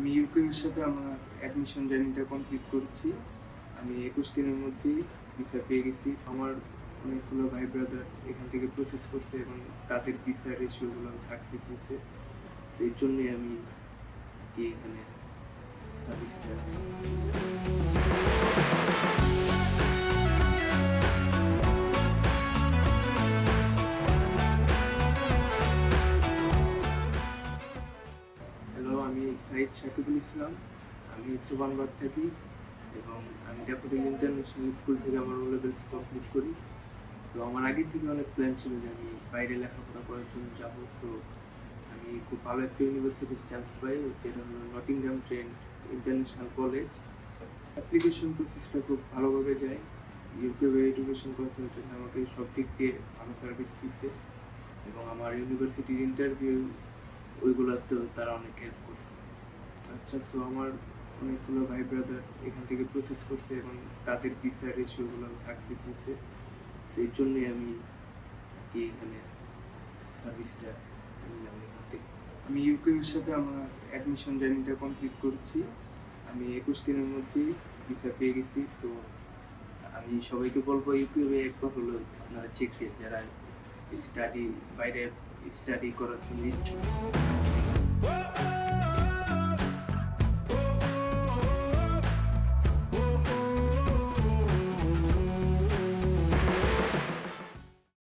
আমি ইউকের সাথে আমার অ্যাডমিশন জার্নিটা কমপ্লিট করেছি। আমি ২১ দিনের মধ্যেই ভিসা পেয়ে গেছি। আমার অনেকগুলো ভাই ব্রাদার এখান থেকে প্রসেস করছে এবং তাদের ভিসার ইস্যুগুলো সাকসেস হয়েছে। সেই জন্যই আমি কি এখানে সার্ভিসটা। হ্যালো, আমি সাইদ সাকিবুল ইসলাম। আমি সুবানবাগ থাকি এবং আমি ড্যাফোডিল ইন্টারন্যাশনাল স্কুল থেকে আমার ও লেভেলস কমপ্লিট করি। তো আমার আগের থেকে অনেক প্ল্যান ছিল যে আমি বাইরে লেখাপড়া করার জন্য যাবো। সো আমি খুব ভালো একটা ইউনিভার্সিটির চান্স পাই, যেটা হলো Nottingham Trent international college. Application প্রসেসটা খুব ভালোভাবে যায়। ইউকে এডুকেশন কনসালটেন্ট আমাকে সব দিক দিয়ে ভালো সার্ভিস দিচ্ছে এবং আমার ইউনিভার্সিটির ইন্টারভিউ ওইগুলোতেও তারা অনেক হেল্প করছে। আচ্ছা, তো আমার অনেকগুলো ভাই ব্রাদার এখান থেকে প্রসেস করছে এবং তাদের ভিসার ইস্যুগুলো সাকসেস হয়েছে। সেই জন্যই আমি কি এখানে সার্ভিসটা নিলাম এখান থেকে। আমি ইউকের সাথে আমার অ্যাডমিশন জার্নিটা কমপ্লিট করেছি। আমি ২১ দিনের মধ্যেই ভিসা পেয়ে গেছি। তো আমি সবাইকে বলবো ইউটিউবে একবার হলো আপনারা চেক দিন, যারা স্টাডি বাইরে স্টাডি করার জন্য ইচ্ছুক।